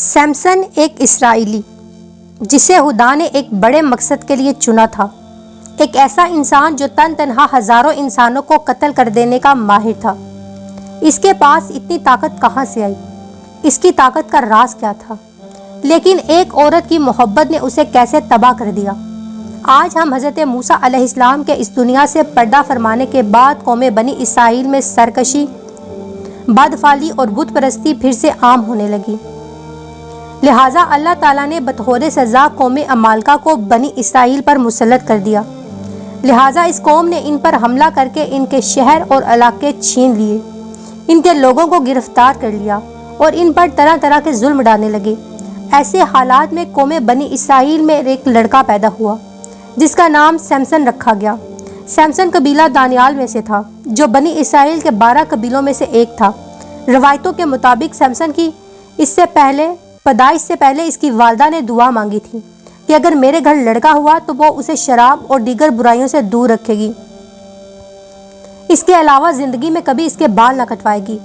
سیمسن ایک اسرائیلی جسے خدا نے ایک بڑے مقصد کے لیے چنا تھا، ایک ایسا انسان جو تنہا ہزاروں انسانوں کو قتل کر دینے کا ماہر تھا۔ اس کے پاس اتنی طاقت کہاں سے آئی؟ اس کی طاقت کا راز کیا تھا؟ لیکن ایک عورت کی محبت نے اسے کیسے تباہ کر دیا؟ آج ہم حضرت موسیٰ علیہ السلام کے اس دنیا سے پردہ فرمانے کے بعد قوم بنی اسرائیل میں سرکشی، بدفعلی اور بت پرستی پھر سے عام ہونے لگی۔ لہٰذا اللہ تعالیٰ نے بطور سزا قوم عمالقہ کو بنی اسرائیل پر مسلط کر دیا۔ لہٰذا اس قوم نے ان پر حملہ کر کے ان کے شہر اور علاقے چھین لیے، ان کے لوگوں کو گرفتار کر لیا اور ان پر طرح طرح کے ظلم ڈالنے لگے۔ ایسے حالات میں قوم بنی اسرائیل میں ایک لڑکا پیدا ہوا جس کا نام سیمسن رکھا گیا۔ سیمسن قبیلہ دانیال میں سے تھا جو بنی اسرائیل کے 12 قبیلوں میں سے ایک تھا۔ روایتوں کے مطابق سیمسن کی پیدائش سے پہلے اس کی والدہ نے دعا مانگی تھی کہ اگر میرے گھر لڑکا ہوا تو وہ اسے شراب اور دیگر برائیوں سے دور رکھے گی، اس کے علاوہ زندگی میں کبھی اس کے بال نہ کٹوائے گی۔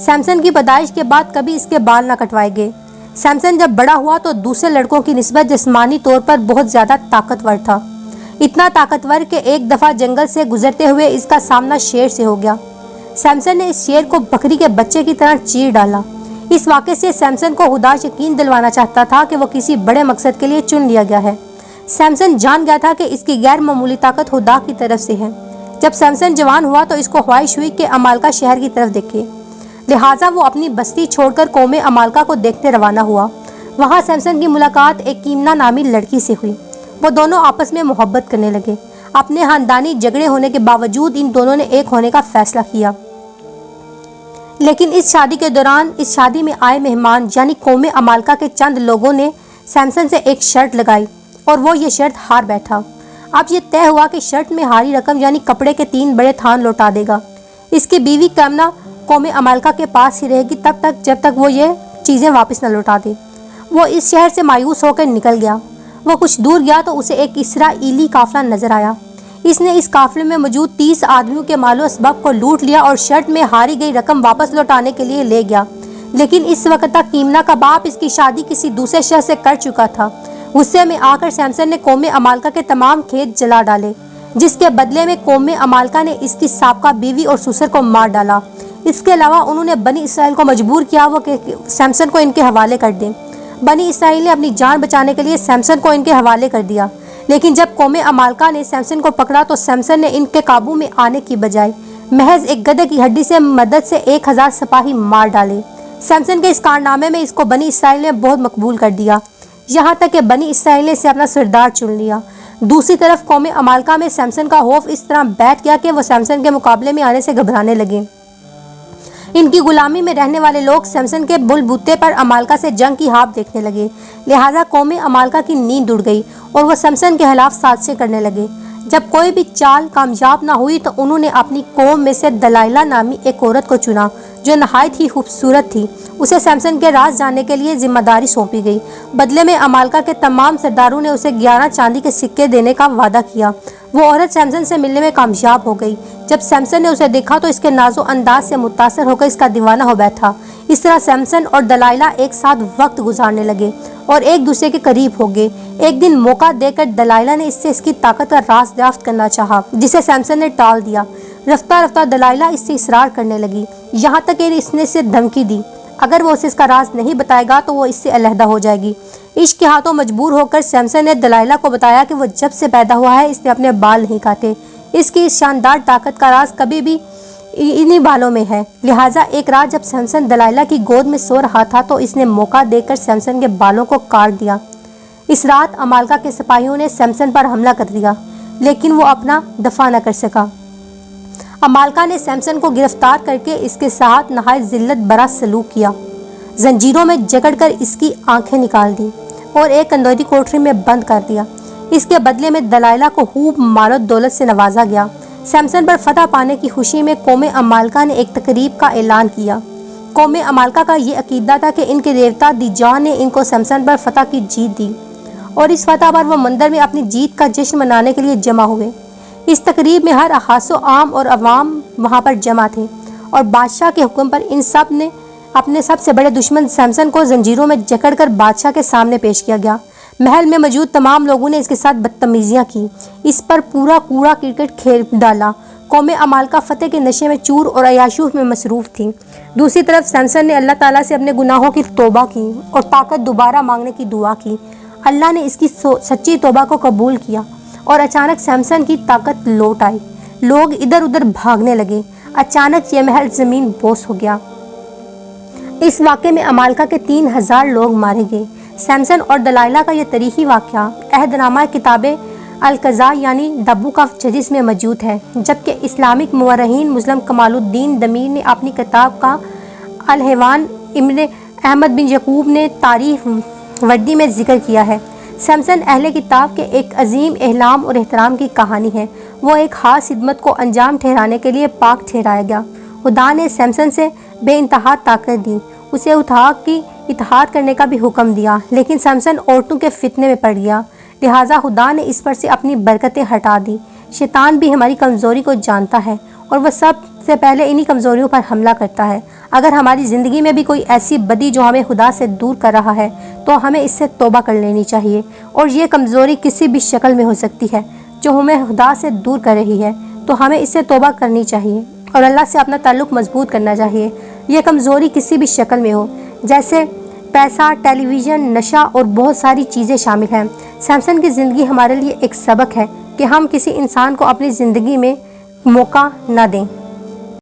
سیمسن کی پیدائش کے بعد کبھی اس کے بال نہ کٹوائے گئے۔ سیمسن جب بڑا ہوا تو دوسرے لڑکوں کی نسبت جسمانی طور پر بہت زیادہ طاقتور تھا، اتنا طاقتور کہ ایک دفعہ جنگل سے گزرتے ہوئے اس کا سامنا شیر سے ہو گیا۔ سیمسن نے اس شیر کو بکری کے بچے کی طرح چیر ڈالا۔ اس واقعے سے سیمسن کو خدا یقین دلوانا چاہتا تھا کہ وہ کسی بڑے مقصد کے لیے چن لیا گیا ہے۔ سیمسن جان گیا تھا کہ اس کی غیر معمولی طاقت خدا کی طرف سے ہے۔ جب سیمسن جوان ہوا تو اس کو خواہش ہوئی کہ عمالقہ شہر کی طرف دیکھے، لہٰذا وہ اپنی بستی چھوڑ کر قوم عمالقہ کو دیکھنے روانہ ہوا۔ وہاں سیمسن کی ملاقات ایک کیمنا نامی لڑکی سے ہوئی۔ وہ دونوں آپس میں محبت کرنے لگے۔ اپنے خاندانی جھگڑے ہونے کے باوجود ان دونوں نے ایک ہونے کا فیصلہ کیا۔ لیکن اس شادی کے دوران اس شادی میں آئے مہمان یعنی قوم عمالقہ کے چند لوگوں نے سیمسن سے ایک شرط لگائی اور وہ یہ شرط ہار بیٹھا۔ اب یہ طے ہوا کہ شرط میں ہاری رقم یعنی کپڑے کے 3 بڑے تھان لوٹا دے گا۔ اس کی بیوی تمنا قوم عمالقہ کے پاس ہی رہے گی تب تک جب تک وہ یہ چیزیں واپس نہ لوٹا دے۔ وہ اس شہر سے مایوس ہو کر نکل گیا۔ وہ کچھ دور گیا تو اسے ایک اسرائیلی قافلہ نظر آیا۔ اس نے اس قافلے میں موجود 30 آدمیوں کے مال و اسباب کو لوٹ لیا اور شرط میں ہاری گئی رقم واپس لوٹانے کے لیے لے گیا۔ لیکن اس وقت تک کیمنا کا باپ اس کی شادی کسی دوسرے شخص سے کر چکا تھا۔ غصے میں آ کر سیمسن نے قوم عمالقہ کے تمام کھیت جلا ڈالے، جس کے بدلے میں قوم عمالقہ نے اس کی سابقہ بیوی اور سسر کو مار ڈالا۔ اس کے علاوہ انہوں نے بنی اسرائیل کو مجبور کیا وہ کہ سیمسن کو ان کے حوالے کر دیں۔ بنی اسرائیل نے اپنی جان بچانے کے لیے سیمسن کو ان کے حوالے کر دیا۔ لیکن جب قوم عمالقہ نے سیمسن کو پکڑا تو سیمسن نے ان کے قابو میں آنے کی بجائے محض ایک گدھے کی ہڈی سے مدد سے 1000 سپاہی مار ڈالے۔ سیمسن کے اس کارنامے میں اس کو بنی اسرائیل نے بہت مقبول کر دیا، یہاں تک کہ بنی اسرائیل نے اسے اپنا سردار چن لیا۔ دوسری طرف قوم عمالقہ میں سیمسن کا خوف اس طرح بیٹھ گیا کہ وہ سیمسن کے مقابلے میں آنے سے گھبرانے لگے۔ ان کی غلامی میں رہنے والے لوگ سیمسن کے بل بوتے پر عمالقہ سے جنگ کی ہاپ دیکھنے لگے۔ لہٰذا قوم عمالقہ کی نیند اڑ گئی اور وہ سیمسن کے خلاف سازشیں کرنے لگے۔ جب کوئی بھی چال کامیاب نہ ہوئی تو انہوں نے اپنی قوم میں سے دلائلہ نامی ایک عورت کو چنا جو نہایت ہی خوبصورت تھی۔ اسے سیمسن کے راز جاننے کے لیے ذمہ داری سونپی گئی۔ بدلے میں عمالقہ کے تمام سرداروں نے اسے 11 چاندی کے سکے دینے کا وعدہ کیا۔ وہ عورت سیمسن سے ملنے میں کامیاب ہو گئی۔ جب سیمسن نے اسے دیکھا تو اس کے ناز و انداز سے متاثر ہو کر اس کا دیوانہ ہو بیٹھا۔ اس طرح سیمسن اور دلائلہ ایک ساتھ وقت گزارنے لگے اور ایک دوسرے کے قریب ہو گئے۔ ایک دن موقع دے کر دلائلہ نے اس سے اس کی طاقت کا راز دریافت کرنا چاہا، جسے سیمسن نے ٹال دیا۔ رفتہ رفتہ دلائلہ اس سے اصرار کرنے لگی، یہاں تک کہ اس نے اسے دھمکی دی اگر وہ اسے اس کا راز نہیں بتائے گا تو وہ اس سے علیحدہ ہو جائے گی۔ عشق کے ہاتھوں مجبور ہو کر سیمسن نے دلائلہ کو بتایا کہ وہ جب سے پیدا ہوا ہے اس نے اپنے بال نہیں کاٹے۔ اس کی اس شاندار طاقت کا راز کبھی بھی انہی بالوں میں ہے۔ لہٰذا ایک رات جب سیمسن دلائلہ کی گود میں سو رہا تھا تو اس نے موقع دے کر سیمسن کے بالوں کو کاٹ دیا۔ اس رات عمالقہ کے سپاہیوں نے سیمسن پر حملہ کر دیا لیکن وہ اپنا دفاع نہ کر سکا۔ عمالقہ نے سیمسن کو گرفتار کر کے اس کے ساتھ نہایت ذلت برا سلوک کیا، زنجیروں میں جکڑ کر اس کی آنکھیں نکال دی اور ایک اندھیری کوٹری میں بند کر دیا۔ اس کے بدلے میں دلائلہ کو خوب مال و دولت سے نوازا گیا۔ سیمسن پر فتح پانے کی خوشی میں قوم عمالقہ نے ایک تقریب کا اعلان کیا۔ قوم عمالقہ کا یہ عقیدہ تھا کہ ان کے دیوتا دیجان نے ان کو سیمسن پر فتح کی جیت دی اور اس فتح پر وہ مندر میں اپنی جیت کا جشن منانے کے لیے جمع ہوئے۔ اس تقریب میں ہر خاص و عام اور عوام وہاں پر جمع تھے اور بادشاہ کے حکم پر ان سب نے اپنے سب سے بڑے دشمن سیمسن کو زنجیروں میں جکڑ کر بادشاہ کے سامنے پیش کیا گیا۔ محل میں موجود تمام لوگوں نے اس کے ساتھ بدتمیزیاں کی، اس پر پورا کوڑا کرکٹ کھیل ڈالا۔ قوم عمالقہ فتح کے نشے میں چور اور عیاشیوں میں مصروف تھی۔ دوسری طرف سیمسن نے اللہ تعالیٰ سے اپنے گناہوں کی توبہ کی اور طاقت دوبارہ مانگنے کی دعا کی۔ اللہ نے اس کی سچی توبہ کو قبول کیا اور اچانک سیمسن کی طاقت لوٹ آئی۔ لوگ ادھر ادھر بھاگنے لگے۔ اچانک یہ محل زمین بوس ہو گیا۔ اس واقعے میں عمالقہ کے 3000 لوگ مارے گئے۔ سیمسن اور دلائلہ کا یہ تاریخی واقعہ عہد نامہ کتاب القضاء یعنی دا بک آف ججز میں موجود ہے، جبکہ اسلامک مورخین مسلم کمال الدین دمیر نے اپنی کتاب کا الحیوان ابن احمد بن یعقوب نے تاریخ وردی میں ذکر کیا ہے۔ سیمسن اہل کتاب کے ایک عظیم احلام اور احترام کی کہانی ہے۔ وہ ایک خاص خدمت کو انجام ٹھہرانے کے لیے پاک ٹھہرایا گیا۔ خدا نے سیمسن سے بے انتہا طاقت دی، اسے اطاعت کرنے کا بھی حکم دیا، لیکن سیمسن عورتوں کے فتنے میں پڑ گیا، لہٰذا خدا نے اس پر سے اپنی برکتیں ہٹا دی۔ شیطان بھی ہماری کمزوری کو جانتا ہے اور وہ سب سے پہلے انہی کمزوریوں پر حملہ کرتا ہے۔ اگر ہماری زندگی میں بھی کوئی ایسی بدی جو ہمیں خدا سے دور کر رہا ہے تو ہمیں اس سے توبہ کر لینی چاہیے، اور یہ کمزوری کسی بھی شکل میں ہو سکتی ہے جو ہمیں خدا سے دور کر رہی ہے، تو ہمیں اس سے توبہ کرنی چاہیے اور اللہ سے اپنا تعلق مضبوط کرنا چاہیے۔ یہ کمزوری کسی بھی شکل میں ہو، جیسے پیسہ، ٹیلی ویژن، نشہ اور بہت ساری چیزیں شامل ہیں۔ سیمسن کی زندگی ہمارے لیے ایک سبق ہے کہ ہم کسی انسان کو اپنی زندگی میں موقع نہ دیں۔